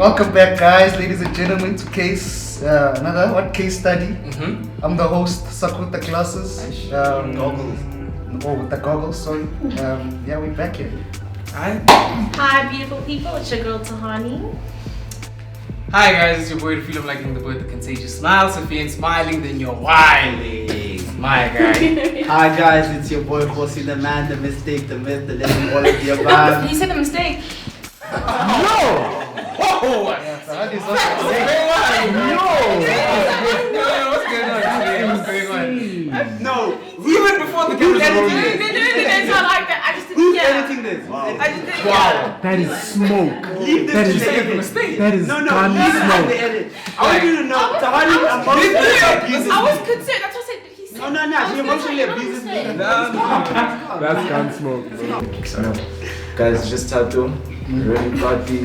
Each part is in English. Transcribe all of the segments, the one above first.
Welcome back, guys, ladies and gentlemen, to another case study. I'm the host, Sakuta Classes. Goggles. Oh, with the goggles, sorry. Yeah, we're back here. Hi, beautiful people. It's your girl Tahani. Hi guys, it's your boy, the freedom liking the boy, the contagious smile. So if you ain't smiling, then you're wilding. My guy. Hi guys, it's your boy Kosi, the man, the mistake, the myth, the legend, all of the above. You said the mistake. No! Oh! Yeah, so how do you What's going on? No, Even before the game editing It's not like that. I just didn't. who's Yeah. editing this? I just didn't. Wow. That is smoke. Leave this That to is the Say the edit. mistake. that is No, gun leave it at smoke. the edit. I want you to know, Tahani emotionally abuses I was me. concerned. That's what I said. He said. No, she emotionally abuses me. That's gun smoke, bro. Guys, just tattoo. Really party.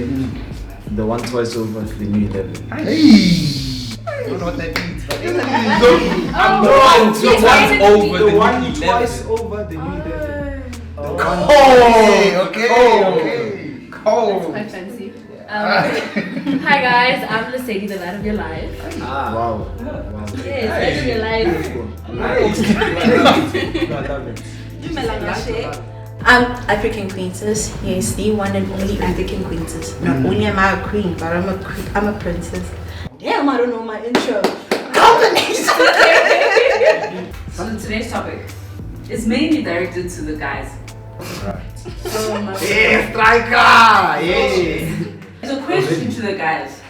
The one twice over the new 11. I don't know what that means, but I'm the one twice over The the one new twice 11. over the new 11. okay. Cold. Quite fancy. Hi guys, I'm Lesedi, the light of your life. Wow. Yes, light of your life. I love it. I'm African Queeness, yes, the one and only African Queeness. Not only am I a queen, but I'm a princess. Damn, I don't know my intro. So today's topic is mainly directed to the guys. Yeah, striker! Yeah! It's a question to the guys.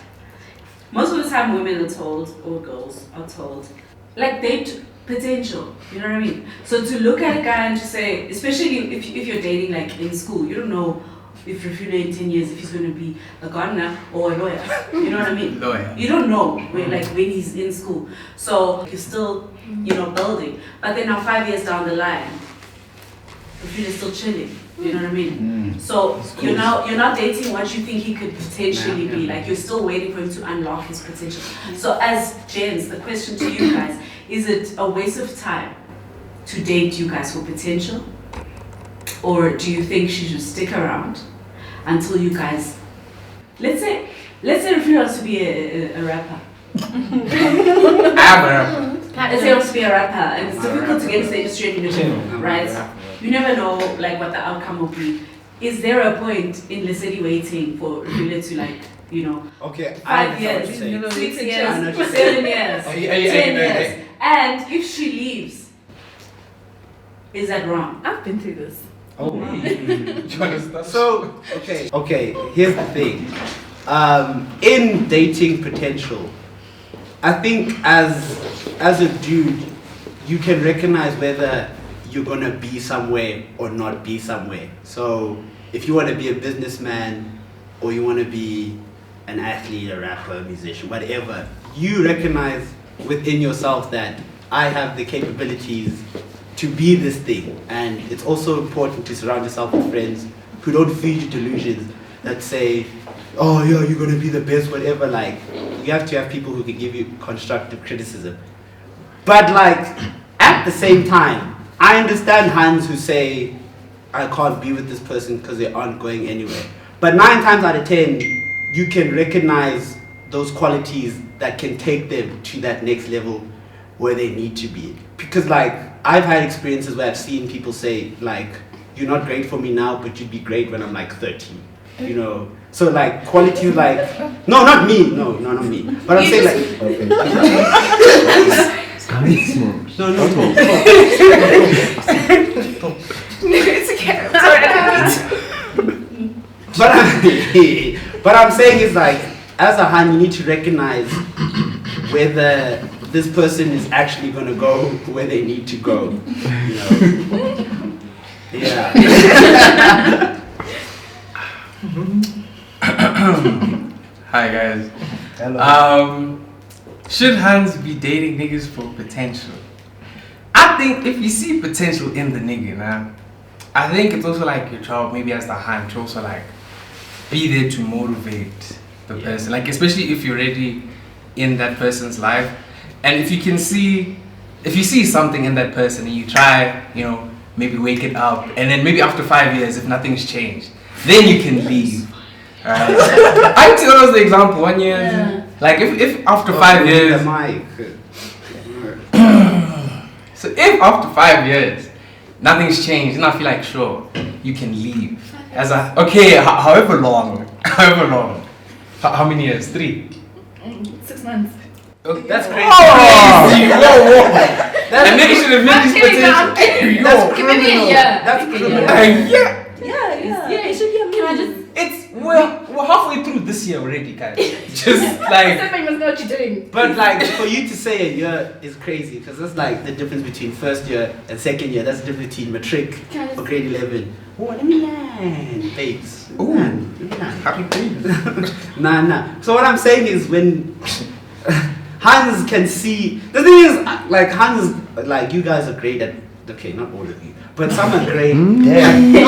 Most of the time women are told, or girls are told, like date potential, you know what I mean? So to look at a guy and to say, especially if you're dating like in school, you don't know if you're in 10 years if he's going to be a gardener or a lawyer, you know what I mean? Lawyer. You don't know when he's in school. So you're still, building. But then now 5 years down the line, you're still chilling. You know what I mean? So you're now dating what you think he could potentially be. Like you're still waiting for him to unlock his potential. So as gents, the question to you guys, is it a waste of time to date you guys for potential? Or do you think she should stick around until you guys, let's say if he wants to be a rapper. I'm a rapper. Let's say he wants to be a rapper and it's difficult to get to the industry in the gym, right? You never know like what the outcome will be. Is there a point in Lesedi waiting for Rila to Okay, 5 years, 6 years, 7 years, 10 years, and if she leaves, is that wrong? I've been through this. So, okay, here's the thing. In dating potential, I think as a dude, you can recognize whether you're gonna be somewhere or not be somewhere. So if you want to be a businessman or you want to be an athlete, a rapper, a musician, whatever, you recognize within yourself that I have the capabilities to be this thing. And it's also important to surround yourself with friends who don't feed you delusions that say, oh yeah, you're gonna be the best, whatever. Like, you have to have people who can give you constructive criticism. But like, at the same time, I understand Hans who say, I can't be with this person because they aren't going anywhere. But 9 times out of 10, you can recognize those qualities that can take them to that next level where they need to be. Because like, I've had experiences where I've seen people say like, you're not great for me now, but you'd be great when I'm like 13, So like, qualities like, no, not me, no, not me. But I'm saying like, Gun smoke. no. It's okay. I'm sorry, I didn't mean to. But I'm saying is like, as a Han, you need to recognize whether this person is actually gonna go where they need to go. Yeah. Hi guys. Hello. Should Hans be dating niggas for potential? I think if you see potential in the nigga, man, I think it's also like your job, maybe as the hand, to also like be there to motivate the person. Like especially if you're already in that person's life, and if you see something in that person and you try, maybe wake it up, and then maybe after 5 years, if nothing's changed, then you can leave. I tell us the example 1 year. Yeah. Like if after 5 years. The mic. So if after 5 years nothing's changed, and I feel like sure you can leave. As a okay, however long. How many years? 3. 6 months. Oh, that's crazy. Oh! Crazy. Whoa. And maybe should have made this potential. That's Okay, maybe a year. That's Maybe a criminal. year. Yeah. Yeah, it should be a Can I minimum. just? It's we're halfway through this year already, guys. Just like. Somebody must know what you're doing. But like for you to say a year is crazy because that's like the difference between first year and second year. That's the difference between matric Can I just- or grade 11. Oh, let me land, babes. Ooh. Let me land. Happy days. Nah. So what I'm saying is when Hans can see, the thing is like Hans, like you guys are great at, okay, not all of you, but some are great. Damn. No,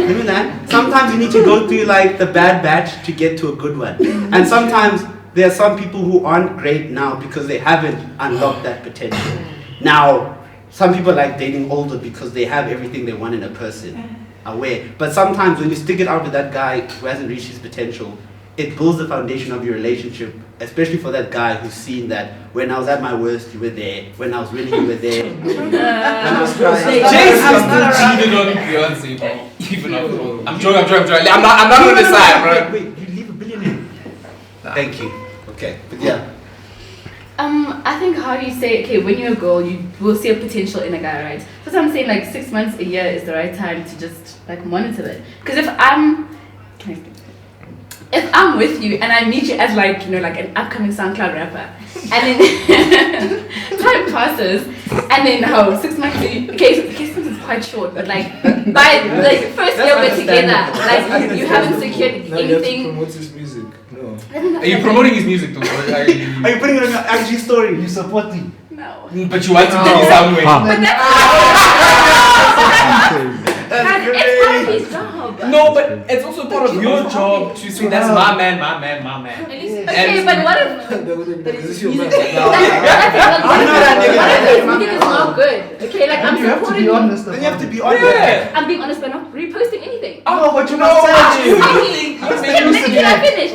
let me land. Sometimes you need to go through like the bad batch to get to a good one. And sometimes there are some people who aren't great now because they haven't unlocked that potential. Now, some people like dating older because they have everything they want in a person, aware. But sometimes when you stick it out with that guy who hasn't reached his potential, it builds the foundation of your relationship, especially for that guy who's seen that when I was at my worst, you were there. When I was winning, you were there. When I was crying. Jason still cheated on Beyonce, bro. Even after all. I'm joking. I'm not on the side, bro. Wait, you leave a billionaire. Thank you. Okay, but yeah. I think how do you say, okay, when you're a girl, you will see a potential in a guy, right? So I'm saying like 6 months, a year is the right time to just like monitor it. Because if I'm with you and I meet you as like, you know, like an upcoming SoundCloud rapper, and then time passes, and then 6 months, okay, 6 months is quite short, but like by like first year we're together, like you haven't secured Now you have to anything. promote his music. No. Are you promoting his music too? Or Are you putting it on your IG story? You supporting? No. But you want to be some way. But that's it's part of his job. No, but it's also part of your job to say that's my man. At least, okay, but what if Because it's your man. what if his music is not good? Okay, like I'm You have to supporting be him. honest Then you have to about be it. honest. Yeah. I'm being honest by not reposting anything. Oh, but you No, not what saying you it. think? Can I finish?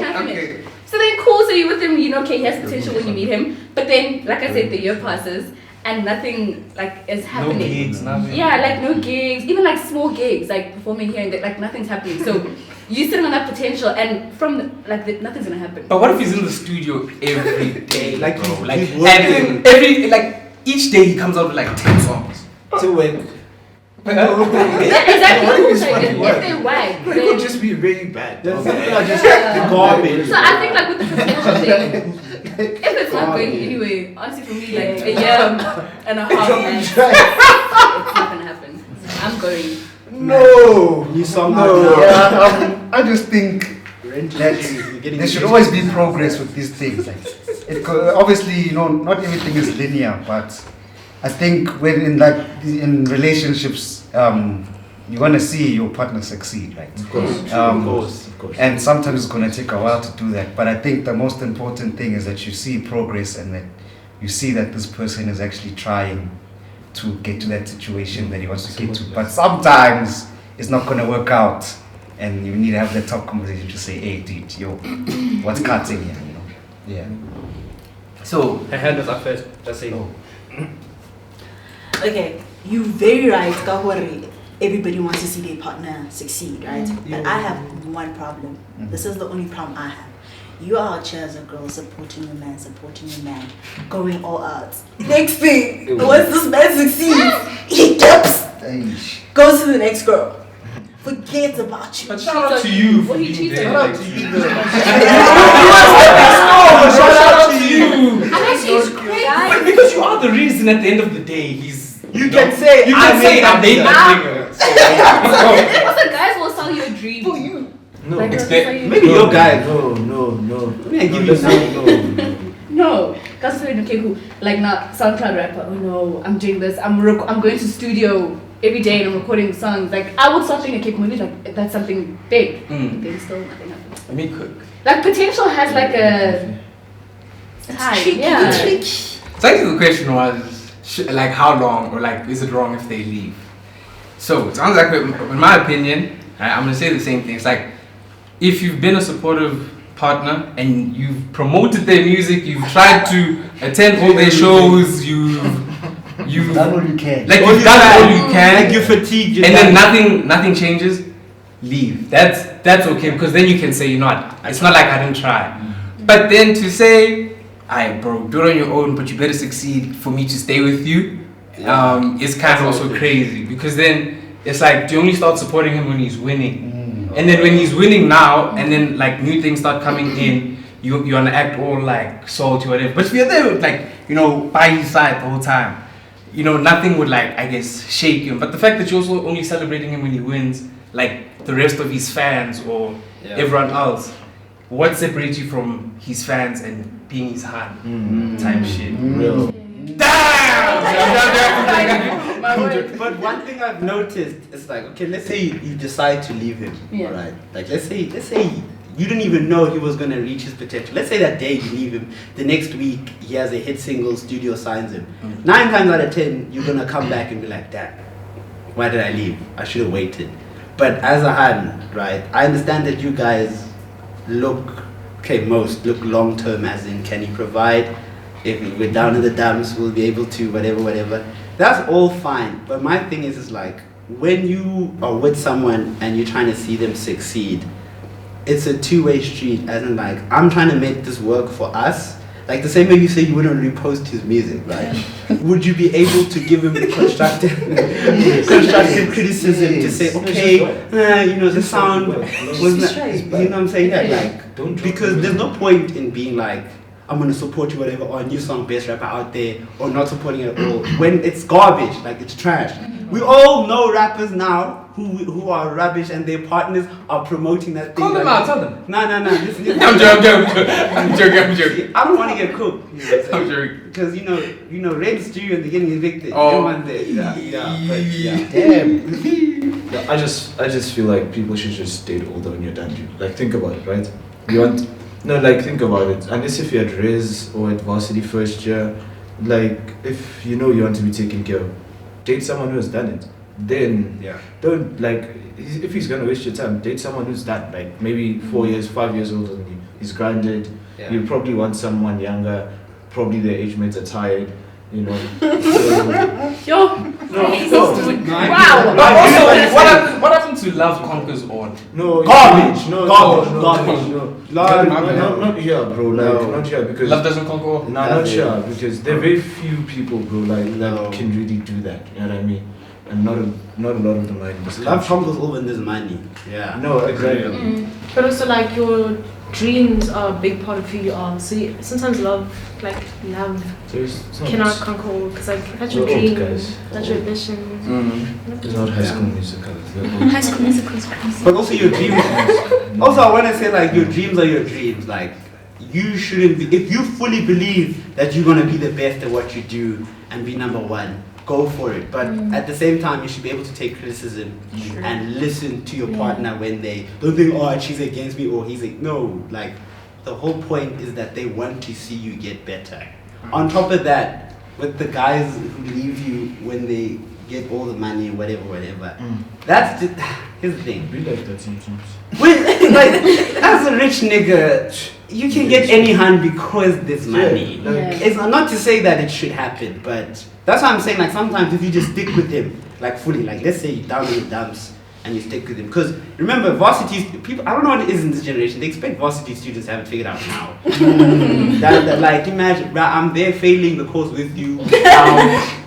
So then cool, so you're with him, you know, okay, he has potential when you meet him. But then, like I said, the year passes and nothing like is No happening. gigs, nothing. Yeah, like no gigs, even like small gigs, like performing here and there, like nothing's happening. So you're sitting on that potential and from nothing's gonna happen. But what if he's in the studio every day, Like bro? he's Like working. every like each day he comes out with like 10 songs. To work. Yeah, exactly. What is So funny? if they wag, It could then just be really bad. Some Okay. people are just Yeah. garbage. So I think like with the potential thing, if it's not going anyway, honestly for me like a year and a half, man, it's not gonna happen. I'm going. No. You saw No. Yeah, I just think that getting there should always be progress with these things. Like, obviously, you know, not everything is linear, but I think when in relationships, you want to see your partner succeed, right? Of course. Of course. And sometimes it's going to take a while to do that. But I think the most important thing is that you see progress and that you see that this person is actually trying to get to that situation that he wants to get to. But sometimes it's not going to work out. And you need to have that tough conversation to say, hey, dude, yo, what's cutting here? You know? Yeah. So Her hand was up first. Just say no. Okay, you very right, Kahori. Everybody wants to see their partner succeed, right? But I have one problem. This is the only problem I have. You are out here as a girl supporting your man, going all out. Next thing, once this man succeeds, he dips, Eish. goes to the next girl. Forget about you. but shout out to you for What he being cheated there. on. Like, Shout out to you. I'm actually crazy. but because you are the reason at the end of the day he's. You can say You can say I made that nigga. Also, guys will sell you a dream. For you. No. Like, Expect- they'll sell you- Maybe your guy. No. me give you No. No, guys will say, okay, cool. Like, not SoundCloud rapper. Oh no, I'm doing this. I'm going to studio every day and I'm recording songs. Like, I would start thinking, okay, maybe like that's something big. Mm. Then still nothing happens. Let me cook. Like, potential has like a time. Yeah. So I think the question was, like, how long, or like, is it wrong if they leave? So it sounds like, in my opinion, I'm gonna say the same thing. It's like, if you've been a supportive partner and you've promoted their music, you've tried to attend all their shows, you've done all you can. Like you've done all you can, like you're fatigued, and then nothing changes. Leave. That's okay, because then you can say, you know what, it's not like I didn't try. But then to say, "Alright, bro, do it on your own, but you better succeed for me to stay with you," is kind of also crazy, because then it's like, do you only start supporting him when he's winning? And then when he's winning now, and then like new things start coming in, you wanna act all like salty or whatever. But if you're there with, like, you know, by his side the whole time, you know, nothing would, like, I guess, shake him. But the fact that you're also only celebrating him when he wins, like the rest of his fans or everyone else, what separates you from his fans and being his hand type shit? Real. But one thing I've noticed is like, okay, let's say you decide to leave him, right? Like let's say you didn't even know he was gonna reach his potential. Let's say that day you leave him, the next week he has a hit single, studio signs him. 9 times out of 10, you're gonna come back and be like, damn, why did I leave? I should have waited. But as a hand, right, I understand that you guys look long term, as in, can he provide? If we're down in the dumps, we'll be able to, whatever. That's all fine. But my thing is like, when you are with someone and you're trying to see them succeed, it's a two-way street. As in, like, I'm trying to make this work for us. Like the same way you say you wouldn't repost his music, right? Would you be able to give him constructive criticism to say, okay, you know, the sound was not, you know what I'm saying? Like, because there's no point in being like, I'm gonna support you, whatever, or a new song, best rapper out there, or not supporting it at all. When it's garbage, like it's trash. We all know rappers now who are rubbish and their partners are promoting that thing. Call them out, tell them. No. I'm joking. I don't want to get cooked. You know, I'm joking. because you know, Red Stew and they're getting evicted. Oh. Everyone there. Yeah. Damn. I just feel like people should just date older when you're done. Like, think about it, right? Think about it. Unless if you're at res or at varsity first year, like, if you know you want to be taken care of, date someone who has done it. Then don't, like, if he's gonna waste your time, date someone who's done, like, maybe 4 years, 5 years older than you. He's grinded. You probably want someone younger. Probably their age mates are tired. You know. Wow. But also, what happened to Love Conquers All? No, Garbage. No, not here, bro. Like, not here, because Love doesn't conquer all? No, not here, because there are very few people, bro, that can really do that. You know what I mean? And not a lot of them are in this Love country. comes all when there's money. Yeah. No, exactly. But also, like, your dreams are a big part of who you are. So sometimes love So it's not, cannot conquer, because like that's your we're old dream, guys. that's your ambition. It's not High School Musical. High School Musical is crazy. But also your dreams. Also, I want to say, like, your dreams are your dreams. Like, you shouldn't be, if you fully believe that you're gonna be the best at what you do and be number one, go for it. But at the same time, you should be able to take criticism and listen to your partner when they don't think, oh, she's against me or he's like, no. Like, the whole point is that they want to see you get better. On top of that, with the guys who leave you when they get all the money, whatever. That's just, here's the thing. We like that sometimes. Like, as a rich nigga, you can get any hand because there's money. It's not to say that it should happen, but that's why I'm saying, like, sometimes if you just stick with him, like, fully, like, let's say you're down in the dumps and you stick with him. Because remember, varsity people, I don't know what it is in this generation, they expect varsity students to have it figured out now. that, like, imagine, bro, I'm there failing the course with you.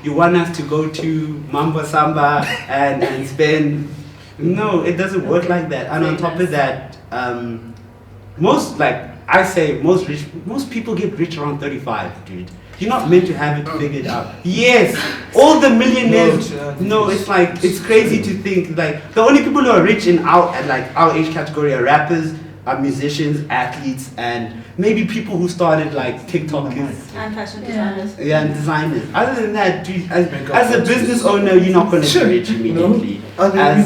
You want us to go to Mamba Samba and spend. No, it doesn't work like that. And on top of that, most people get rich around 35, dude. You're not meant to have it figured out. Yes, all the millionaires. No, it's like, it's crazy to think, like, the only people who are rich in our age category are rappers, are musicians, athletes, and maybe people who started like TikTokers. And fashion designers. Yeah, and designers. Other than that, dude, as a business owner, you're not going to be rich immediately. Like,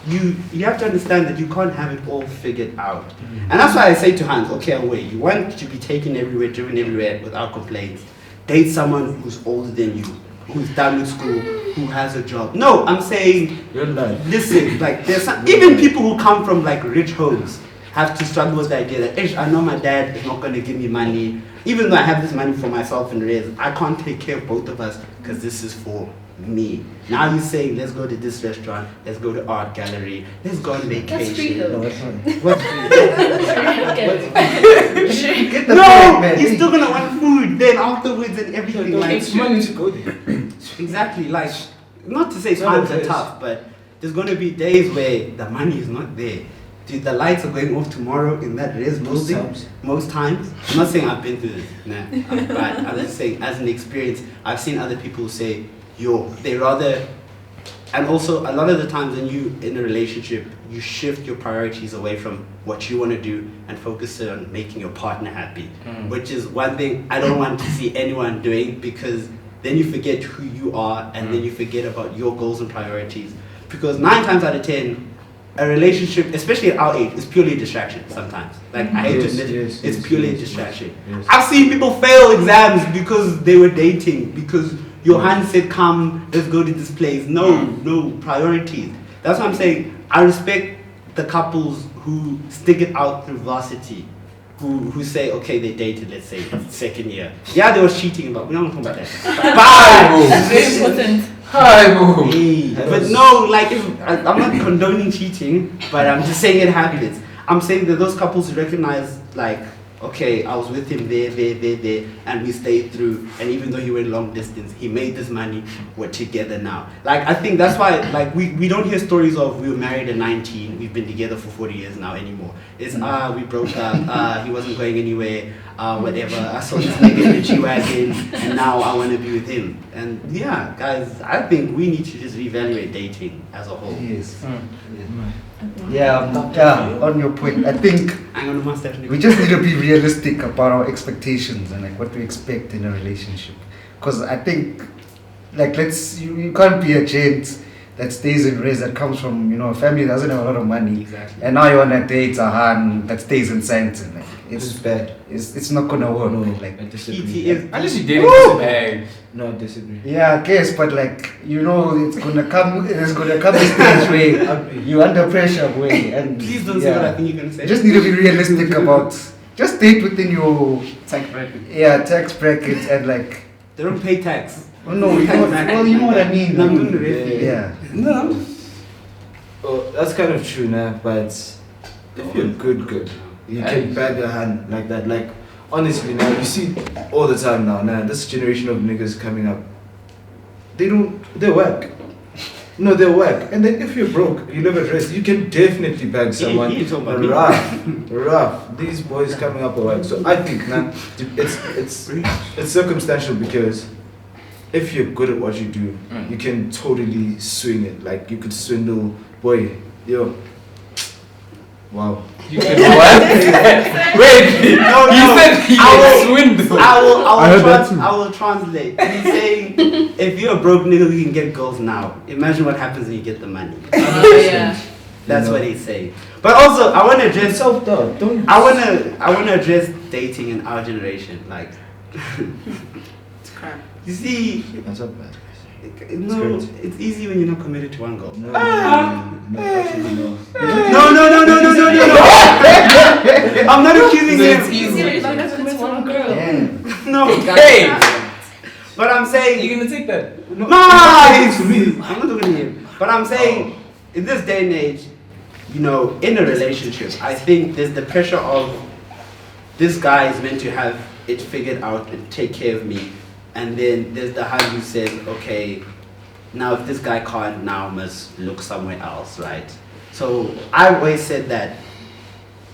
you have to understand that you can't have it all figured out. And that's why I say to Hans, okay, wait, you want to be taken everywhere, driven everywhere without complaints. Date someone who's older than you. who's done with school, who has a job. No, I'm saying, You're lying. listen, like there's some, even people who come from like rich homes have to struggle with the idea that, "Ish, I know my dad is not going to give me money. Even though I have this money for myself and Rez, I can't take care of both of us because this is for me." Now you're saying, let's go to this restaurant, let's go to art gallery, let's go on vacation. That's free though. No, that's fine. What's Get the no, bread, man. you're still gonna want food then afterwards and everything. Don't Like, take money to go there. exactly, like, not to say It's not times a are place. tough, but there's gonna be days where the money is not there. Dude, the lights are going off tomorrow in that res Most building. times. Most times. I'm not saying I've been through this, nah. But I'm just saying, as an experience, I've seen other people say, yo, they rather. And also, a lot of the times when you in a relationship, you shift your priorities away from what you want to do and focus on making your partner happy, which is one thing I don't want to see anyone doing, because then you forget who you are and then you forget about your goals and priorities. Because 9 times out of 10, a relationship, especially at our age, is purely a distraction sometimes. Like, I hate to admit it, it's purely a distraction. Yes. I've seen people fail exams because they were dating, because your hand said, "Come, let's go to this place." No, priorities. That's what I'm saying. I respect the couples who stick it out through varsity, who say, okay, they dated, let's say, second year. Yeah, they were cheating, but we don't talk about that. Very important. Hey, but no, like, I'm not condoning cheating, but I'm just saying it happens. I'm saying that those couples recognize, like, okay, I was with him there, and we stayed through, and even though he went long distance, he made this money, we're together now. Like, I think that's why, like, we don't hear stories of we were married at 19, we've been together for 40 years now anymore. It's, we broke up, he wasn't going anywhere, whatever, I saw this nigga in the G-Wagon, and now I want to be with him. And yeah, guys, I think we need to just reevaluate dating as a whole. Yes. Yeah, on your point, I think I'm gonna mustache. we just need to be realistic about our expectations and like what we expect in a relationship. Because I think, like, you can't be a gent that stays in res that comes from, a family that doesn't have a lot of money. Exactly. And now you want to date a hand that stays in Santon. Like, It's bad. it's not gonna work. No, Like, I disagree. PTSD. Unless you dating this bag. No, I disagree. yeah, I guess, but like, it's gonna come a stage where you under pressure way, and Please don't say what I think you're gonna say. you just need to be realistic about just date within your tax bracket and like, They don't pay tax. oh no, you know what I mean. No, I'm doing the rest. Yeah. No. Oh, that's kind of true now, but if you're good, you can bag a hand like that. Like, honestly, now you see all the time now, this generation of niggas coming up, they work. No, they work. And then if you're broke, you live at rest, you can definitely bag someone you talking about me. rough. These boys coming up at work. So I think now it's circumstantial, because if you're good at what you do, you can totally swing it. Like, you could swindle, boy, yo. Wow. You can what? Wait, No, you said he I was will- swindle. I heard that too. I will translate. He's saying, if you're a broke nigga, we can get girls now. Imagine what happens when you get the money. Yeah. That's what he's saying. But also, I want to address. Self-doubt. Don't. I want to address dating in our generation. Like, It's crap. you see, That's not bad. no, great. it's easy when you're not committed to one girl. No, actually, no. No. I'm not accusing So it's him. easy. That's one girl. Yeah. No, Hey, but I'm saying. you gonna take that? Nice! I'm not talking to him. But I'm saying, in this day and age, in a relationship, I think there's the pressure of this guy is meant to have it figured out and take care of me. And then there's the hand who says, okay, now if this guy can't, now must look somewhere else, right? So I've always said that.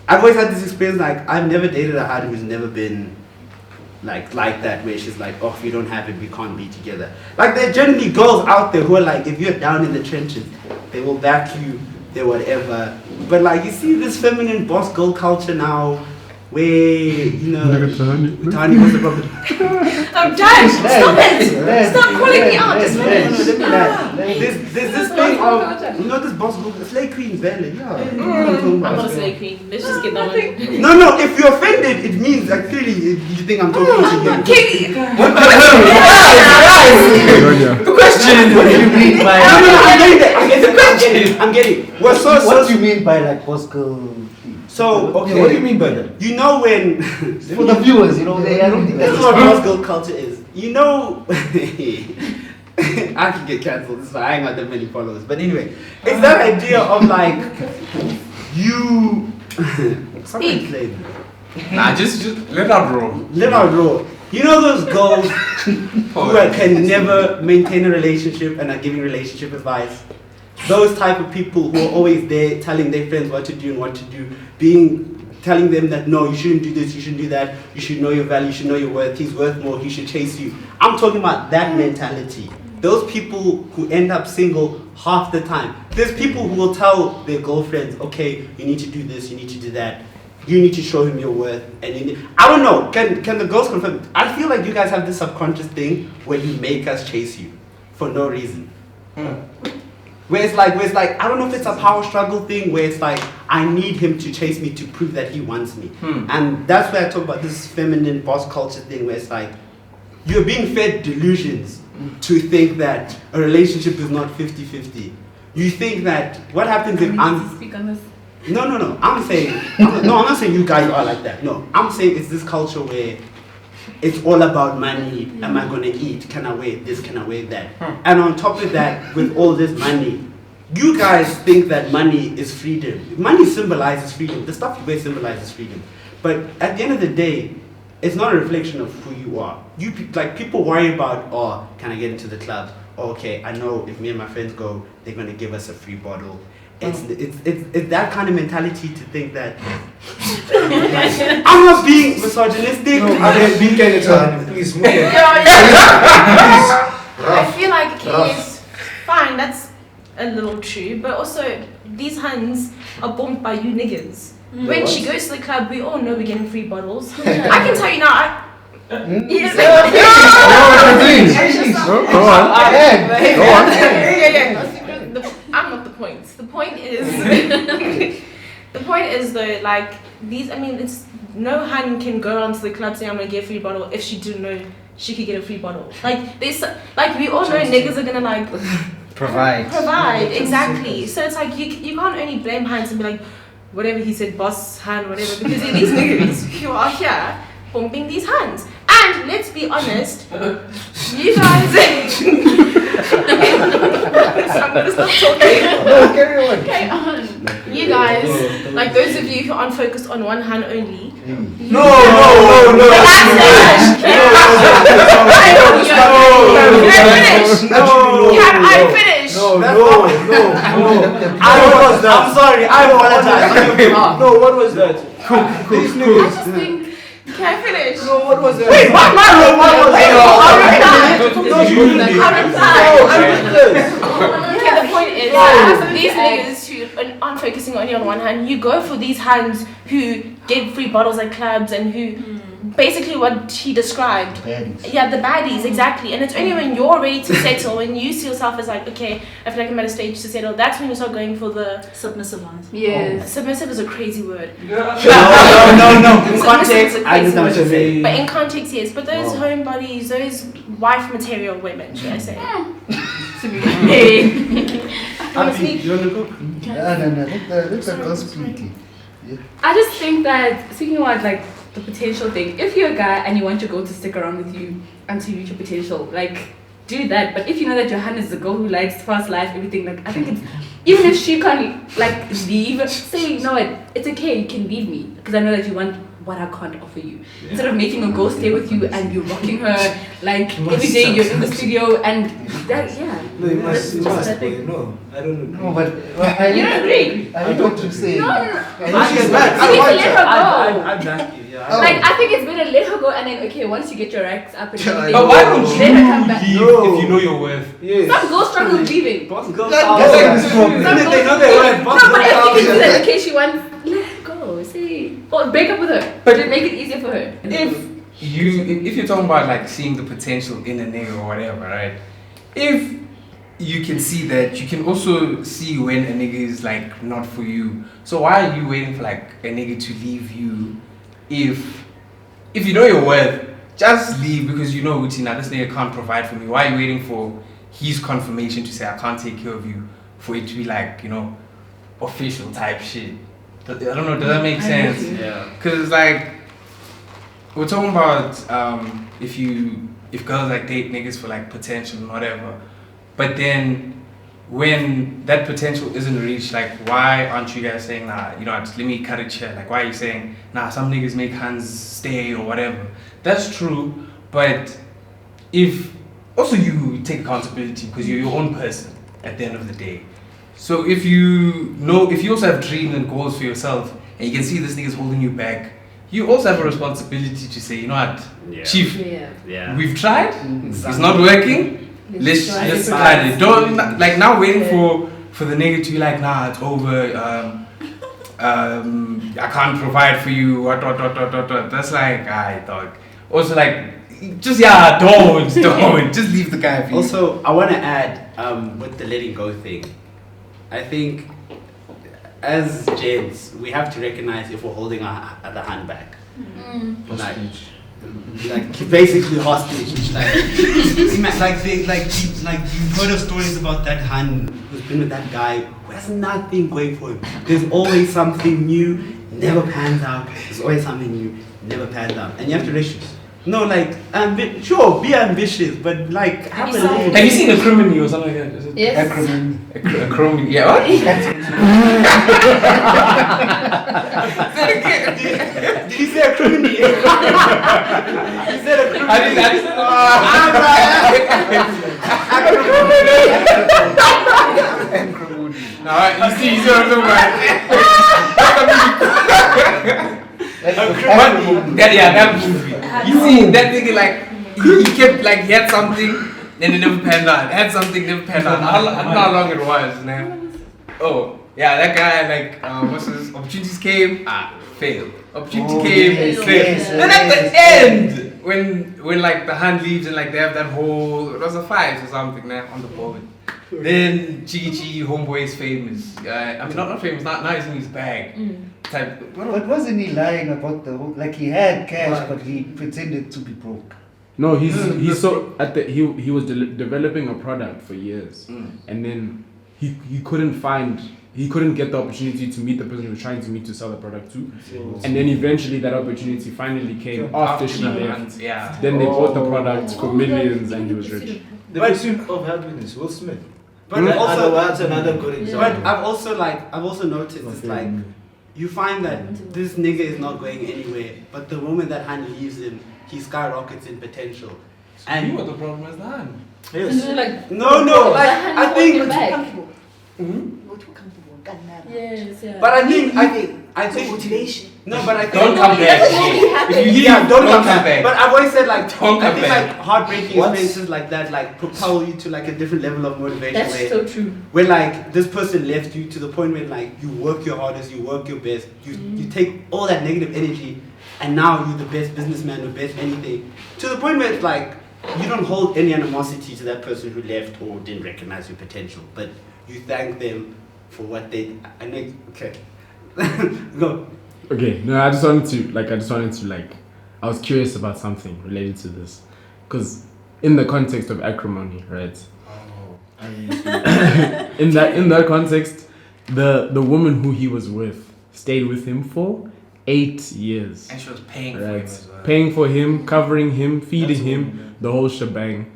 I've always had this experience, like, I've never dated a hand who's never been like that, where she's like, oh, if you don't have it, we can't be together. Like, there are generally girls out there who are like, if you're down in the trenches, they will back you, they whatever. But like, you see this feminine boss girl culture now, where, Tani was the problem. I'm done. Stop it. Stop calling me out. Just There's this thing of, this boss girl, slay queen, valid, yeah. I'm not a slay queen. Let's just get that one. No, if you're offended, it means, like, clearly, you think I'm talking to you. Katie. The question. What do you mean by? I'm getting. Well, What do you mean by like boss girl? So okay. What do you mean by that? You know when For the viewers, you know, I don't think this that's is what boss girl culture is. You know, I can get cancelled. This is why I ain't got that many followers. But anyway, it's that idea of like you. Speak. Nah, just let out raw. Let out raw. You know those girls who can never maintain a relationship and are giving relationship advice? Those type of people who are always there telling their friends what to do and what to do, telling them that no, you shouldn't do this, you shouldn't do that, you should know your value, you should know your worth, he's worth more, he should chase you. I'm talking about that mentality. Those people who end up single half the time. There's people who will tell their girlfriends, okay, you need to do this, you need to do that. You need to show him your worth, and I don't know. Can the girls confirm? I feel like you guys have this subconscious thing where you make us chase you for no reason. Where it's like I don't know if it's a power struggle thing where it's like I need him to chase me to prove that he wants me, and that's where I talk about this feminine boss culture thing where it's like you're being fed delusions to think that a relationship is not 50-50. You think that what happens if I'm Speak on this. No. I'm not saying you guys are like that. No, I'm saying it's this culture where it's all about money. Am I gonna eat? Can I wear this? Can I wear that? And on top of that, with all this money, you guys think that money is freedom. Money symbolizes freedom. The stuff you wear symbolizes freedom. But at the end of the day, it's not a reflection of who you are. People worry about, oh, can I get into the club? Oh, okay, I know if me and my friends go, they're gonna give us a free bottle. It's that kind of mentality to think that I'm not being misogynistic. No, I mean, being please move it. I feel like it's fine, that's a little true, but also these hands are bombed by you niggas. When she goes to the club, we all know we're getting free bottles. I can tell you now, Yes. Go on. I'm not the point. The point is, though, like these. I mean, it's no hun can go onto the club saying I'm gonna get a free bottle if she didn't know she could get a free bottle. Like this, like we all know niggas are gonna like provide exactly. So it's like you can't only blame hands and be like whatever he said, boss hand, whatever, because these niggas who are here pumping these hands. And let's be honest, you guys. I'm gonna stop talking. No, carry on. Okay, on. You guys, like those of you who aren't focused on one hand only. No. Can I finish? I'm sorry. I apologize. No, what was that? These niggas. Can I finish? No, what was that? Wait, what was Okay, the point is, these niggas who aren't focusing only on one hand, you go for these hands who get free bottles at clubs and who basically what he described. Baddies. Yeah, the baddies, exactly. And it's only when you're ready to settle, when you see yourself as like, okay, I feel like I'm at a stage to settle, that's when you start going for the Submissive ones. Yes. submissive is a crazy word. No. In context, I understand what you're saying. But in context, yes. But those homebodies, those wife material women, should I say? Abby, you wanna go? No, let the girls speak. I just think that, speaking about like the potential thing, if you're a guy and you want your girl to stick around with you until you reach your potential, like do that. But if you know that Johanna is the girl who likes fast life, everything, like I think it's, even if she can't like leave, say, you know what, it's okay, you can leave me because I know that you want what I can't offer you. Instead of making a girl stay with you and you're rocking her like every day you're in the studio and that, yeah. No, you must, That's just that but thing. no, I don't agree. No, but You don't agree? I know what you're saying. No. I know she's You back. need to let her go. I back you. Yeah. Like I think it's better let her go and then okay, once you get your racks up and everything, But why don't let her come back. leave No. if you know your worth? Yes. Some girls struggle with leaving. Boss girls That- are that's always- like this problem. Some They girls- know their worth. Boss No, but if girls you can do are- that in case she wants, let her go. Say, or break up with her. But to make it easier for her. If you're talking about like seeing the potential in a nigga or whatever, right? If you can see that, you can also see when a nigga is like not for you. So why are you waiting for like a nigga to leave you if you know your worth? just leave because you know Uti, now this nigga can't provide for me. Why are you waiting for his confirmation to say I can't take care of you for it to be like, you know, official type shit? I don't know, does that make sense? Yeah. Cause like we're talking about if girls like date niggas for like potential and whatever, but then when that potential isn't reached, like why aren't you guys saying nah, you know, just let me cut it here? Like why are you saying nah, some niggas make hands stay or whatever? That's true, but if also you take accountability because you're your own person at the end of the day. So if you also have dreams and goals for yourself and you can see this nigga's holding you back, you also have a responsibility to say, you know what, Chief, we've tried, it's not working. Let's cut it. Don't like now waiting for the nigga to be like, nah, it's over. I can't provide for you. What. That's like, I thought. Also like, just don't just leave the guy. For Also, I want to add with the letting go thing. I think as gents, we have to recognize if we're holding the hand back. Like basically hostage. Like you've heard of stories about that hand who's been with that guy who has nothing going for him. There's always something new, never pans out. There's always something new, never pans out, and you have to recognize. No, like, sure, be ambitious, but like, have you seen Acrimony or something like that? Is it Yes. Acrimony, yeah, what? Did you say Acrimony? You said Acrimony. I didn't No, you see what I'm talking about. That movie. You see that nigga like he kept like he had something, then it never panned out. Had something, never panned out. I don't know how long it was, man. Oh yeah, that guy like what's his opportunities came, failed. Opportunity came, failed. Then at the end, when like the hand leaves and like they have that whole, it was a fight or something there on the board. Then Chi homeboy is famous. I mean not famous, now he's in his bag. Type. But wasn't he lying about the whole, like he had cash but he pretended to be broke? No, he was developing a product for years, and then he couldn't get the opportunity to meet the person he was trying to meet to sell the product to, and then eventually that opportunity finally came after she left. Yeah. Then they bought the product for millions and he was rich. The pursuit of happiness, Will Smith. But also, that's another good example. But I've also noticed it's like you find that this nigga is not going anywhere, but the moment that hand leaves him, he skyrockets in potential. So and you what the problem is that? Yes. Like, No, like I think. You're Comfortable. Not too comfortable. Doesn't matter. Yes, yeah. But I think Motivation. No, but I think Don't come back. If you leave, don't come back. back. But I've always said like Don't I come think back. like heartbreaking experiences like that like propel you to like a different level of motivation. That's where, so true. where like this person left you to the point where like you work your hardest, you work your best, you take all that negative energy, and now you're the best businessman or best anything. To the point where it's like you don't hold any animosity to that person who left or didn't recognize your potential, but you thank them for what they. Okay, go. Okay, no, I just wanted to I was curious about something related to this, because in the context of acrimony, right? in that context, the woman who he was with stayed with him for 8 years. And she was paying for him as well. Paying for him, covering him, feeding him, the whole shebang.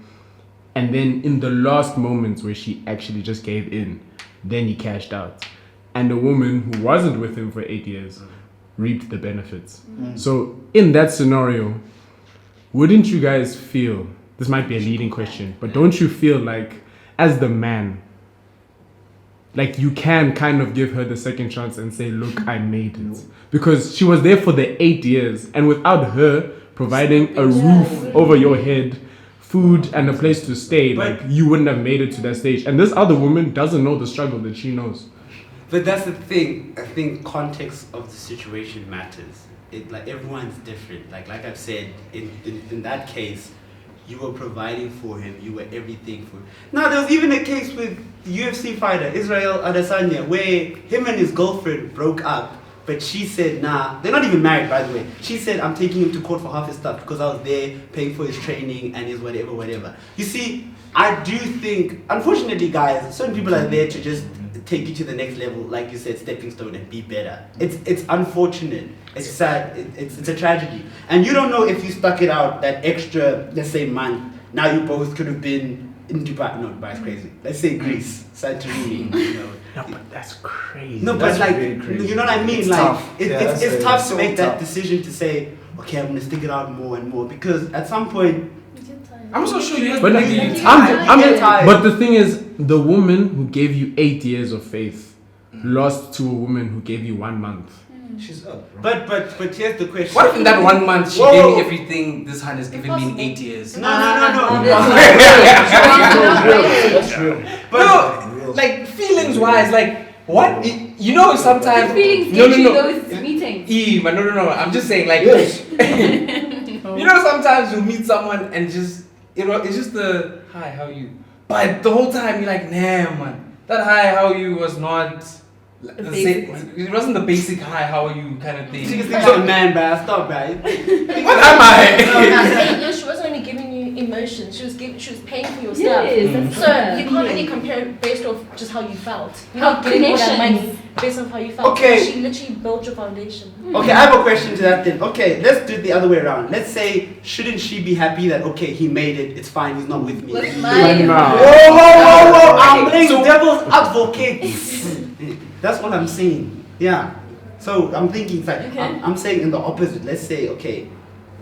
And then in the last moments where she actually just gave in, then he cashed out. And the woman who wasn't with him for 8 years reaped the benefits. So in that scenario, wouldn't you guys feel, this might be a leading question, but don't you feel like as the man, like you can kind of give her the second chance and say, look, I made it. Because she was there for the 8 years, and without her providing a roof over your head, food and a place to stay, like you wouldn't have made it to that stage. And this other woman doesn't know the struggle that she knows. But that's the thing. I think context of the situation matters. It like everyone's different. Like I've said, in that case, you were providing for him. You were everything for him. Now there was even a case with UFC fighter Israel Adesanya where him and his girlfriend broke up But she said, nah, they're not even married, by the way. She said, I'm taking him to court for half his stuff because I was there paying for his training and his whatever. You see, I do think, unfortunately, guys, certain people are there to just take you to the next level, like you said, stepping stone and be better. It's unfortunate. It's sad. It's a tragedy. And you don't know if you stuck it out that extra, let's say, month. Now you both could have been in Dubai. No, Dubai is crazy. Let's say Greece, Santorini, you know. No, but that's crazy. No, That's but like, really crazy. you know what I mean? It's Like, tough. it's tough to so make that tough. decision to say, okay, I'm gonna stick it out more and more because at some point, I'm so sure you But guys You believe get it. tired. but the thing is, the woman who gave you 8 years of faith lost to a woman who gave you 1 month. She's up, bro. but here's the question. What if in that 1 month she Whoa. gave me everything this hand has given me in 8 years? No. That's real. No, like feelings wise, like what? You know, sometimes. The feelings No, get no, you no. those meetings. But no. I'm just saying, like, Yes. you know, sometimes you meet someone and just, you know, it's just the hi, how you? But the whole time you're like, nah, man, that hi, how you was not. The same, it wasn't the basic hi, how are you kind of thing. She thinks you're a man, bruh. Stop, bruh. What am I? No, she wasn't only giving you emotions. She was paying for your stuff. Yes, that's So fair. you can't really compare it based off just how you felt. You're How not getting all that connections. money based off how you felt. Okay. She literally built your foundation. Okay, I have a question to that then. Okay, let's do it the other way around. Let's say, shouldn't she be happy that, okay, he made it, it's fine, he's not with me? With Whoa, my I'm playing So- devil's advocate. That's what I'm saying. Yeah. So I'm thinking, it's like, Okay. I'm saying in the opposite. Let's say, okay,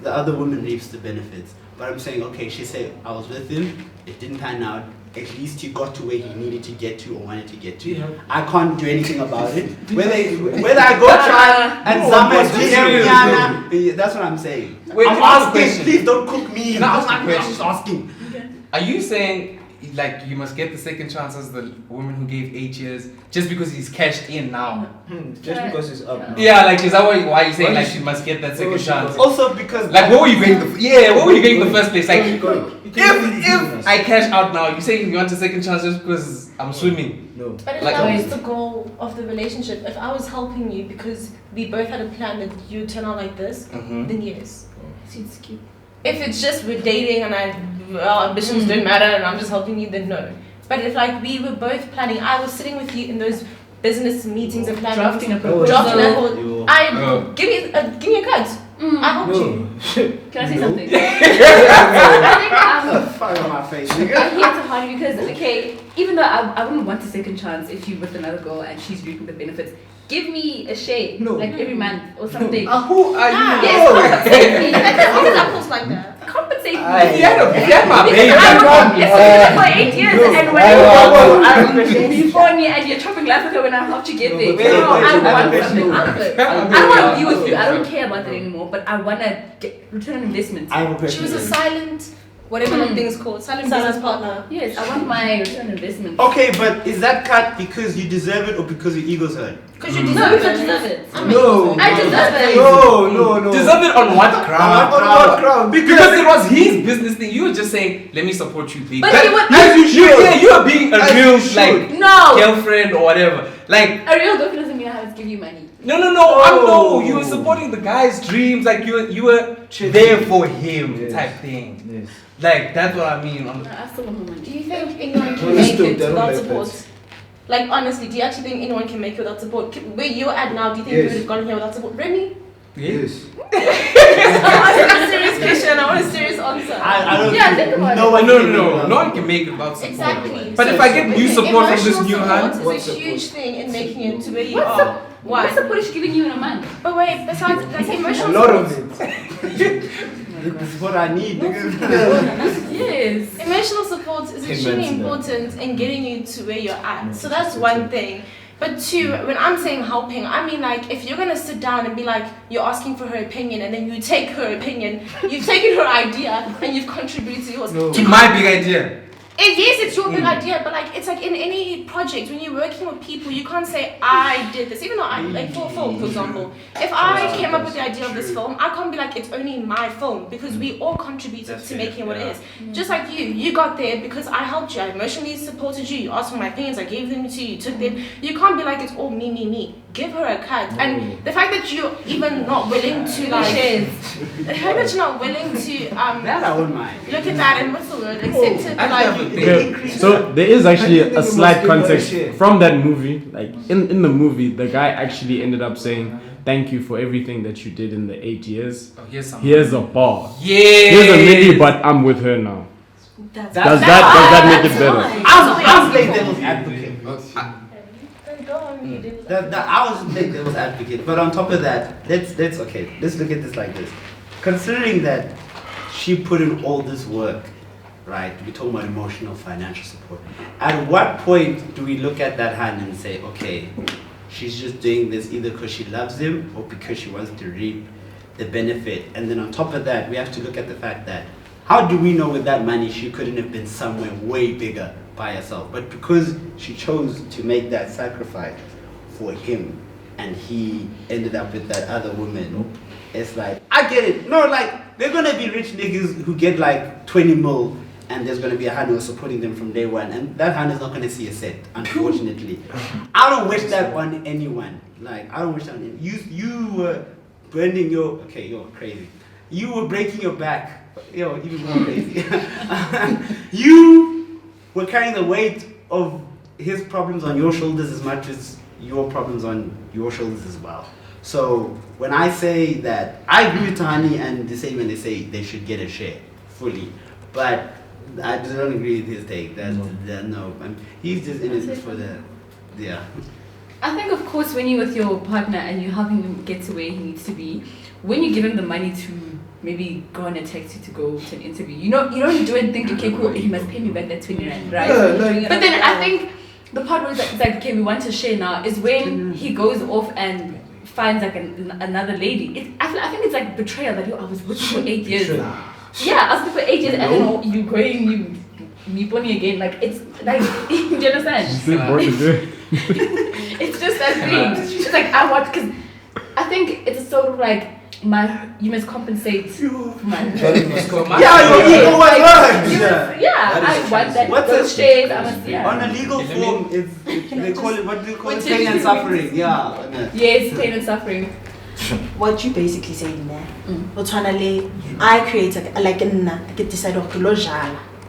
the other woman reaps the benefits. But I'm saying, okay, she said, I was with him, it didn't pan out. At least he got to where he needed to get to or wanted to get to. Yeah. I can't do anything about it. Whether I go try and No, Zama but and this DM is Rihanna, that's what I'm saying. Wait, I'm can I ask a asking, question? please don't cook me. Can I ask a I'm question? just asking. Are you saying like you must get the second chance as the woman who gave 8 years just because he's cashed in now? Just because it's up now. Yeah, like is that why you're saying Why like is she she- must get that why second was she chance? going? Also because Like what were you going what were you going in the first place? Like If if I cash out now, you saying you want a second chance just because I'm swimming? No. But if Like- that was the goal of the relationship, if I was helping you because we both had a plan that you turn out like this, Mm-hmm. then yes. It's cute. If it's just we're dating and our ambitions don't matter and I'm just helping you, then no. But if like we were both planning, I was sitting with you in those business meetings and planning, Drafting a drafting a proposal. proposal. Give me a cut. I helped you. No. Can I say something? I think fire on my face, I'm nigga. here to hard because okay, even though I wouldn't want a second chance if you're with another girl and she's reaping the benefits, give me a shade No. like every month or something. Who are you? Yes, compensate me. There's examples like that. Compensate me. If you had my Because baby. I was listening for 8 years and when you before me and you're chopping Africa when I helped you get there. wait, No, wait, I wait, want wait, something wait. out of it. I don't want to be with you. I don't care about that anymore. But I want to get return on investment. I have a She question. was a silent, whatever that thing is called, silent business partner. Yes, I want my return on investment. Okay, but is that cut because you deserve it or because your ego's hurt? Because you No, deserve because I it. deserve it. No. I deserve it. No. Deserve it on what ground? On what ground? Because it was his business thing. You were just saying, let me support you, baby. But That- he would- As you should. Yeah, you are being a As real you should. like No, girlfriend or whatever. Like a real girlfriend doesn't mean I have to give you money. no, I know you were supporting the guy's dreams. Like you were there for him, Yes. type thing. Yes. Like that's what I mean. No, I still want my Do money. you think anyone can Well, make still, it they don't without like support? that. Like honestly, do you actually think anyone can make it without support? Where you're at now, do you think Yes. you would have gotten here without support? Remy? Yes. I want a serious question. I want a serious answer. I don't Yeah, think about no it. one No, can no, do that. no one can make it without support. Exactly. But if I get new support from this new hand, Emotional What support is a support? huge thing in making it to where you What are. What Why? support is she giving you in a month? But wait, besides like A emotional lot support, of it. This is what I need, nigga. Yes. emotional support is extremely Amen to that. important in getting you to where you're at. So that's one thing. But two, when I'm saying helping, I mean like if you're gonna sit down and be like you're asking for her opinion and then you take her opinion, you've taken her idea and you've contributed to yours. to my big idea. Yes, it's your big idea, but like it's like in any project when you're working with people, you can't say I did this. Even though I like for a film, for example, if I came up with the idea of this film, I can't be like it's only my film because we all contributed to making it what it is. Just like you got there because I helped you, I emotionally supported you. You asked for my opinions, I gave them to you, you took them. You can't be like it's all me. give her a cut. And the fact that you're even not willing to like, the fact that you're not willing to That I wouldn't mind. look at that and what's the word, accept it, like. Okay, so there is actually a slight context from that movie. Like in the movie, the guy actually ended up saying, "Thank you for everything that you did in the 8 years. Oh, Here's a bar. Yeah. Here's a lady, but I'm with her now." That's Does that make it better? I'm playing devil's advocate. Go on, you did. I was playing devil's advocate, but on top of that, let's look at this like this. Considering that she put in all this work, right? We're talking about emotional, financial support. At what point do we look at that hand and say, okay, she's just doing this either because she loves him or because she wants to reap the benefit? And then on top of that, we have to look at the fact that how do we know with that money she couldn't have been somewhere way bigger by herself? But because she chose to make that sacrifice for him and he ended up with that other woman, it's like, I get it. No, like, they're gonna be rich niggas who get like 20 mil and there's gonna be a hand who's supporting them from day one, and that hand is not gonna see a set, unfortunately. I don't wish that on anyone. Like, I don't wish that on anyone. You were burning your, okay, you're crazy. You were breaking your back. Yo, even more crazy. You were carrying the weight of his problems on your shoulders as much as your problems on your shoulders as well. So when I say that, I agree with Tahani and the same when they say they should get a share fully, but I don't agree with his take. He's just in it for the, yeah. I think, of course, when you're with your partner and you're helping him get to where he needs to be, when you give him the money to maybe go on a taxi to go to an interview, you don't do it and think, okay, cool, he must pay me back that 20 rand, right? But then I think the part where it's like, okay, we want to share now, is when he goes off and finds like another lady. I think it's like betrayal that I was with you for 8 years. Yeah, I was with you for 8 years and then you going, you me pony again. Like, it's like, do you understand? It's just that thing. It's like, I want, because I think it's sort of like, you must compensate for my Yeah, your ego was hurt. Yeah, I want that. What's those shades, I must, yeah. On a legal form, they call it, what do you call it? Pain and suffering. Yeah. Yes, pain and suffering. What you basically saying there, I create like a decide of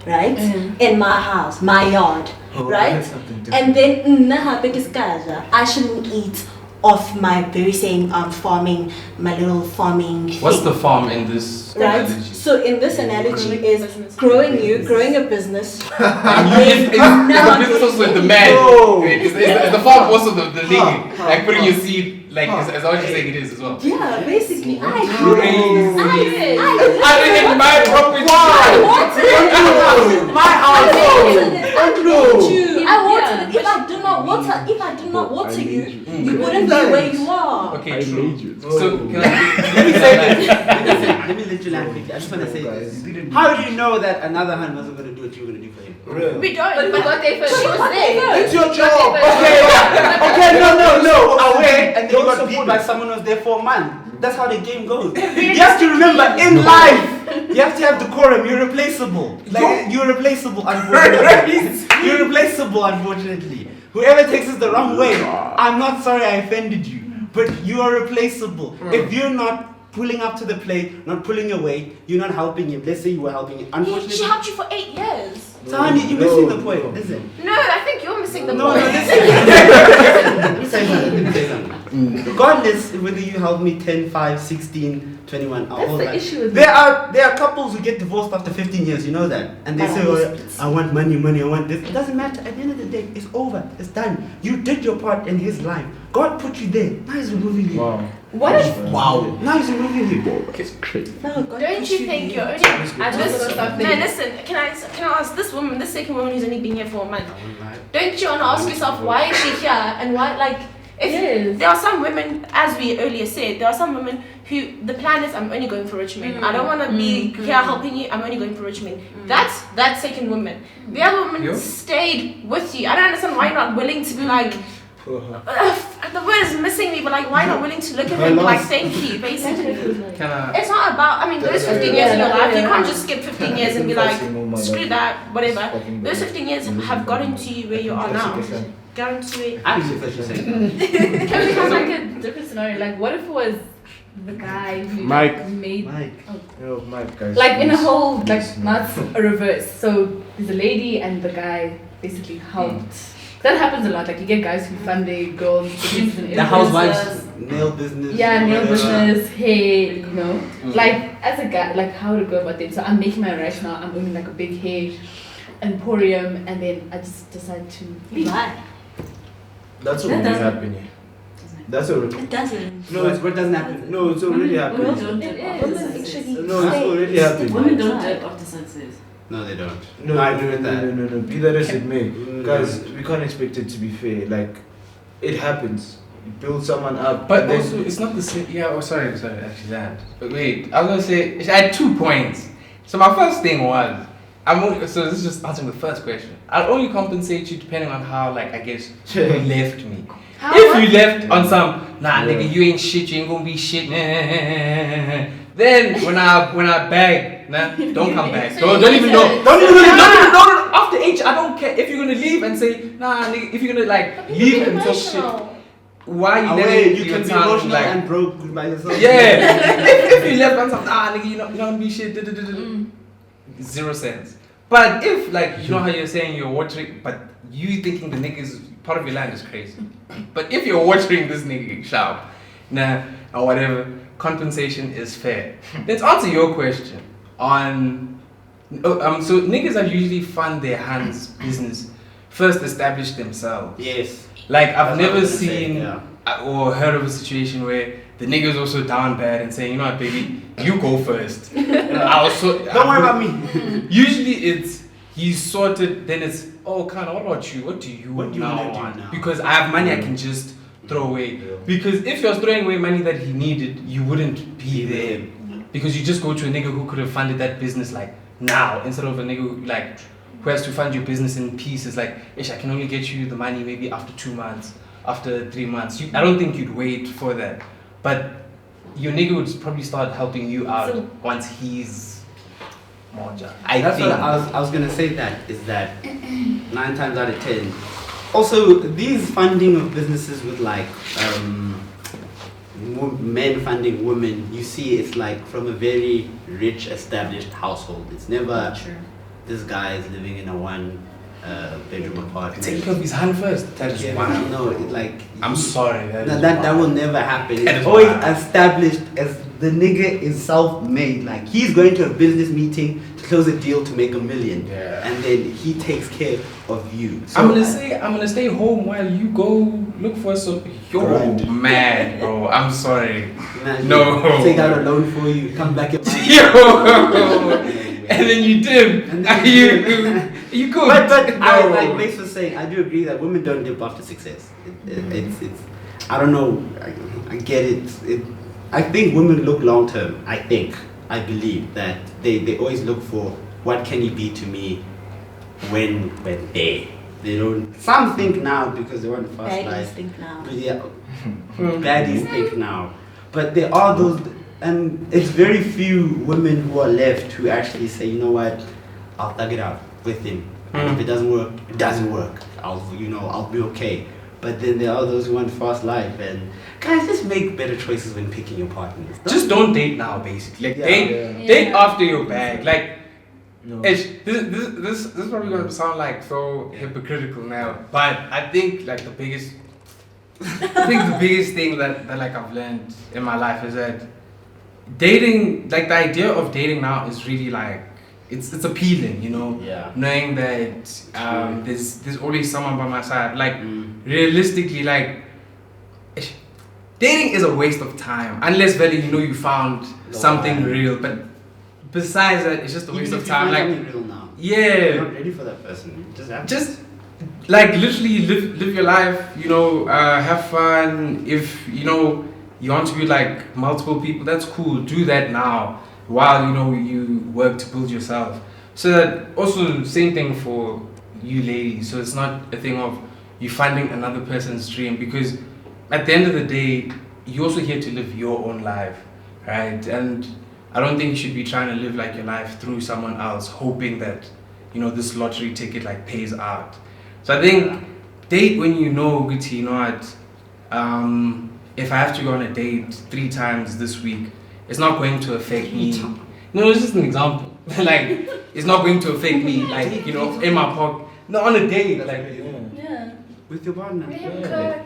right? In my house, my yard, right? And then I shouldn't eat of my very same farming, my little farming. What's thing. the farm in this analogy? So in this analogy is growing a business. And is the business also the man? Is the farm also the lady? Like putting your seed, like is that what you're saying it is as well? Yeah, basically. I live in my property. My house. I water. If I do not water you, you wouldn't be where you are. Okay, I true. made you. So can Let me say this. Let me let you land quickly. I just want to say this. How do you know that another hand wasn't going to do what you were going to do for him? We don't. But we got there first. She was there. It's your job. Okay, no. Away, and then you got beat by someone who was there for a month. That's how the game goes. You have to remember, in life, you have to have decorum. You're replaceable. Like, you're replaceable, unfortunately. You're replaceable, unfortunately. Whoever takes this the wrong way, I'm not sorry I offended you, but you are replaceable. If you're not pulling up to the plate, not pulling your weight, you're not helping him. Let's say you were helping him. Unfortunately, She helped you for 8 years. Tahani, you're missing the point. Listen. No, I think you're missing the No, point. listen. Let me say something. Regardless whether you help me 10, 5, 16, 21, That's all the that. issue with There are couples who get divorced after 15 years, you know that. And they say, oh, I want money, I want this. It doesn't matter. At the end of the day, it's over. It's done. You did your part in his life. God put you there. Now he's removing you. Wow. What if? Wow. Now he's removing you. It's crazy. Don't you think you're only? Listen. Can I ask this woman, this second woman who's only been here for a month? Don't you want to ask yourself why is she here and why, like? If there are some women, as we earlier said, there are some women who the plan is, I'm only going for rich men. I don't want to be here helping you. I'm only going for rich men. That's that second woman. The other woman stayed with you. I don't understand why you're not willing to be like, The word is missing me, but like, why not willing to look at him like, thank you, basically. Can I? It's not about, I mean, those 15 years in your life, you can't just skip 15 years and be like, screw that, whatever. Those 15 years have gotten to you where you are now. Guarantee it. I'm just what you're saying. Can we have like a different scenario? Like, what if it was the guy who Mike. like, made Mike, guys. like in a please. whole like Please, not a reverse. So there's a lady and the guy basically helped. That happens a lot. Like you get guys who fund their girls. The housewives, nail business. Yeah, nail whatever. business, hair, you know. Like as a guy, like how to go about it. So I'm making my rice now. I'm owning like a big hair emporium, and then I just decide to leave. Why? That's That already doesn't- happening. That's already. It doesn't. No, it's What doesn't happen? no, it's already Women happening. don't It dip is. after Women success. actually No, it's already happening. Women don't dip after success. No, they don't. No, I agree with that. No. Be that as it may, Mm. guys, we can't expect it to be fair. Like, it happens. You build someone up, But and then also, it's not the same. Yeah, sorry, actually, that. But wait, I was gonna say, I had 2 points. So my first thing was, so this is just answering the first question. I'll only compensate you depending on how, like, I guess, you left me. How If much? you left on some, nah, Yeah. nigga, you ain't shit, you ain't gonna be shit, then when I bag, nah, don't come back. So Don't, you don't even know. said- Don't even no. After H, I don't care if you're gonna leave and say, nah, nigga, if you're gonna like leave and talk shit. Why you Away, letting you your can be tongue, emotional like, and broke by yourself. yeah. if you left on something, nigga, you know be shit. 0 sense. But if like you know how you're saying you're watering, but you thinking the nigga is part of your land is crazy. But if you're watering this nigga sharp, nah, or whatever, compensation is fair. Let's answer your question on. So niggas that usually fund their hands business first establish themselves. Yes. Like I've That's what I never was gonna say, seen yeah. or heard of a situation where the nigga's also down bad and saying, you know what, baby, you go first. I also Don't worry about me. Usually it's he's sorted, then it's kind of what about you? What do you What do you now wanna do want? now? Because I have money I can just throw away. Because if you're throwing away money that he needed, you wouldn't be there. Because you just go to a nigga who could have funded that business like now instead of a nigga who, like who has to fund your business in pieces. Like, ish, I can only get you the money maybe after 2 months, after 3 months. I don't think you'd wait for that. But your nigga would probably start helping you out So- once he's more That's what I was gonna say. That is that 9 times out of 10. Also, these funding of businesses with like men funding women, you see, it's like from a very rich, established household. It's never this guy is living in a bedroom apartment. Take care of his hand first. That is Yeah, one. no, it like I'm sorry. that will never happen. That It's is always wild. established as the nigga is self-made. Like he's going to a business meeting to close a deal to make $1 million, Yeah. and then he takes care of you. So I'm gonna stay home while you go look for some. You're Grind. mad, bro. I'm sorry. imagine, No. take out a loan for you, come back and Yo. And then you dip. And then you go. But I, No. like Mace was saying, I do agree that women don't dip after success. It's I don't know. I get it. I think women look long term. I believe that they always look for what can he be to me when they don't. Some think now because they want the fast Baddies life. think now. But yeah, baddies think now. But there are those, and it's very few women who are left who actually say, you know what, I'll thug it out with him. And if it doesn't work, it doesn't work. I'll be okay. But then there are those who want fast life, and guys, just make better choices when picking your partners. Just don't date now, basically. Like Yeah. date after your bag. Like, No. this is probably gonna sound like so hypocritical now, but I think like the biggest thing that like I've learned in my life is that dating, like the idea of dating now is really like it's appealing, you know. Yeah. Knowing that there's always someone by my side. Like realistically, like dating is a waste of time unless really you found The something one. real. But besides that, it's just a waste Even of if you time. find Like something real now, yeah, you're not ready for that person. You just have to. just like literally live your life, have fun. If you want to be like multiple people, that's cool, do that now while you work to build yourself. So that also same thing for you ladies, so it's not a thing of you're funding another person's dream, because at the end of the day, you're also here to live your own life, right? And I don't think you should be trying to live like your life through someone else, hoping that, you know, this lottery ticket like pays out. So I think date when you know, Guti, you know what, if I have to go on a date 3 times this week, it's not going to affect me. No, it's just an example. Like, it's not going to affect me, like, you know, in my pocket. No, on a date, like, Yeah. With your partner.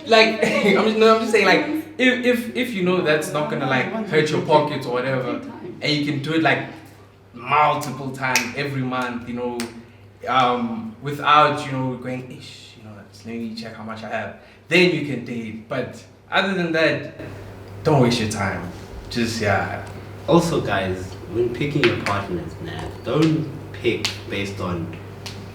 like I'm just saying, like, if you know that's not gonna like hurt your pockets or whatever, and you can do it like multiple times every month, you know, without, you know, going, ish, you know, let me check how much I have, then you can date. But other than that, don't waste your time. Just, yeah. Also, guys, when picking your partners, man, don't pick based on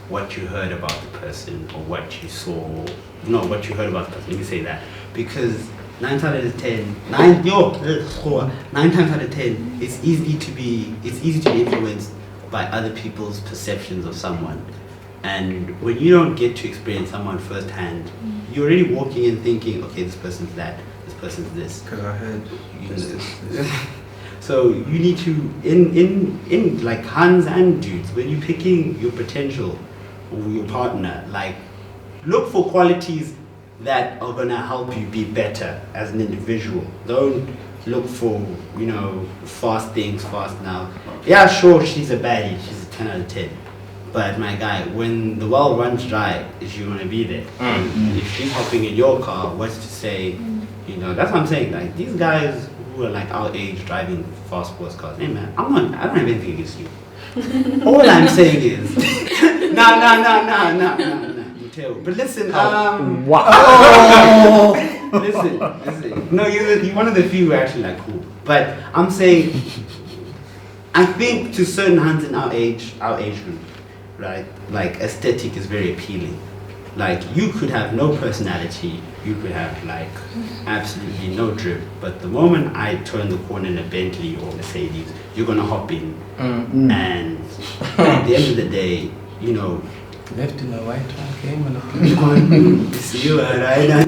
what you heard about the person or what you saw. No, what you heard about the person. Let me say that, because 9 times out of 10, 9 times out of 10, it's easy to be influenced by other people's perceptions of someone. And when you don't get to experience someone firsthand, you're already walking in thinking, okay, this person's that, this person's this. Because I heard So you need to, in like Hans and dudes, when you're picking your potential or your partner, like, look for qualities that are gonna help you be better as an individual. Don't look for, you know, fast things fast now. Yeah, sure, she's a baddie, she's a 10 out of 10. But my guy, when the well runs dry, is she gonna be there? If she's hopping in your car, what's to say, you know, that's what I'm saying. Like, these guys who are like our age driving fast sports cars, hey man, I don't have anything against you. All I'm saying is, no. But listen, Wow. listen. No, you're one of the few who are actually like cool. But I'm saying, I think to certain hands in our age group, right? Like, aesthetic is very appealing. Like, you could have no personality, you could have like absolutely no drip, but the moment I turn the corner in a Bentley or Mercedes, you're gonna hop in. And at the end of the day, you know, left in a white one, came in a see you right.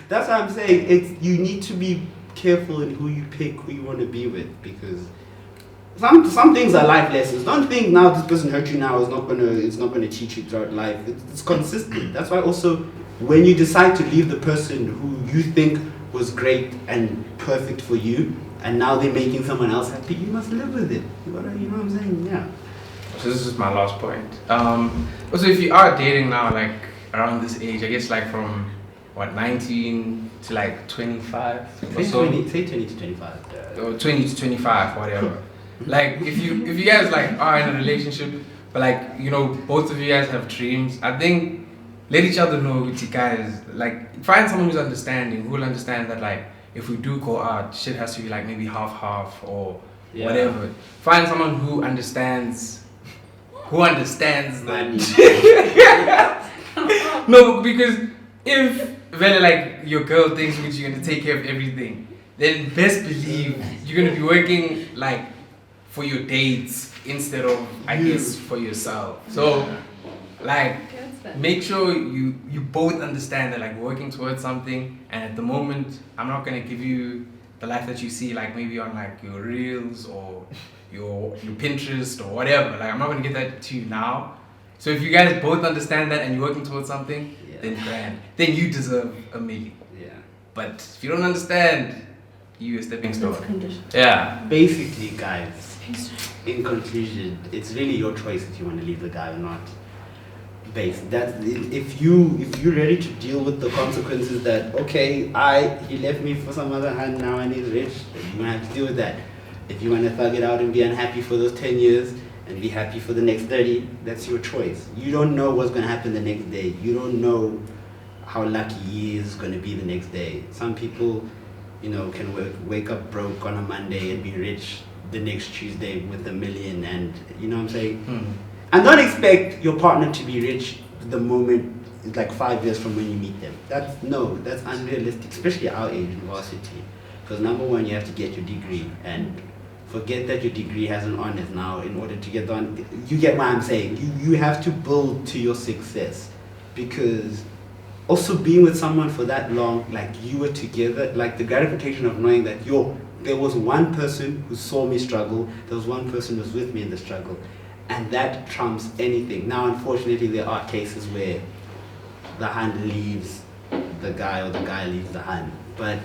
That's what I'm saying. It's, you need to be careful in who you pick, who you want to be with, because some things are life lessons. Don't think now this person hurt you now, it's not gonna teach you throughout life. It's consistent. That's why also when you decide to leave the person who you think was great and perfect for you, and now they're making someone else happy, you must live with it. You know what I'm saying? Yeah. So this is my last point. Also, if you are dating now, like around this age, I guess like from what, 19 to like 25 or so. Say 20 to 25. Or 20 to 25, whatever. Like if you guys like are in a relationship, but like, you know, both of you guys have dreams, I think let each other know with you guys, like find someone who's understanding, who will understand that like if we do go out, shit has to be like maybe half or whatever. Find someone who understands that. No, because if really like your girl thinks that you're gonna take care of everything, then best believe you're gonna be working like for your dates instead of, I guess, for yourself. So like make sure you both understand that like working towards something, and at the moment I'm not gonna give you the life that you see like maybe on like your reels or your Pinterest or whatever. Like I'm not gonna give that to you now. So if you guys both understand that and you're working towards something, then grand. Then you deserve $1 million. Yeah. But if you don't understand, you a stepping stone. Yeah. Basically, guys, in conclusion, it's really your choice if you want to leave the guy or not. If you're ready to deal with the consequences that, okay, he left me for some other hand now and he's rich, you're gonna have to deal with that. If you want to thug it out and be unhappy for those 10 years and be happy for the next 30, that's your choice. You don't know what's going to happen the next day. You don't know how lucky he is going to be the next day. Some people, you know, can wake up broke on a Monday and be rich the next Tuesday with $1 million, and you know what I'm saying? And don't expect your partner to be rich the moment, like 5 years from when you meet them. That's unrealistic, especially at our age in varsity. Because number one, you have to get your degree, and forget that your degree has an honors now in order to get on. You get what I'm saying? You have to build to your success, because also being with someone for that long, like you were together, like the gratification of knowing that there was one person who saw me struggle, there was one person who was with me in the struggle, and that trumps anything. Now, unfortunately, there are cases where the hand leaves the guy or the guy leaves the hand, but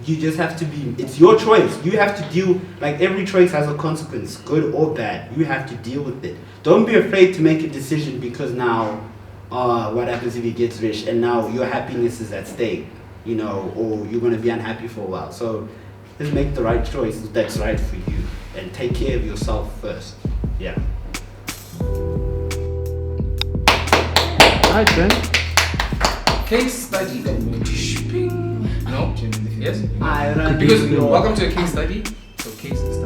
you just have to be, it's your choice. You have to deal, like every choice has a consequence, good or bad. You have to deal with it. Don't be afraid to make a decision because now, what happens if he gets rich and now your happiness is at stake, you know, or you're going to be unhappy for a while. So just make the right choice that's right for you and take care of yourself first. Yeah. Alright then. Case study. No? Yes? I Because welcome to a case study. So case study.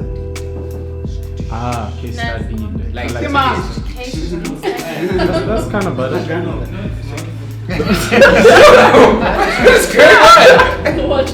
Case study. Like Come on. That's kind of better. What's going on? What?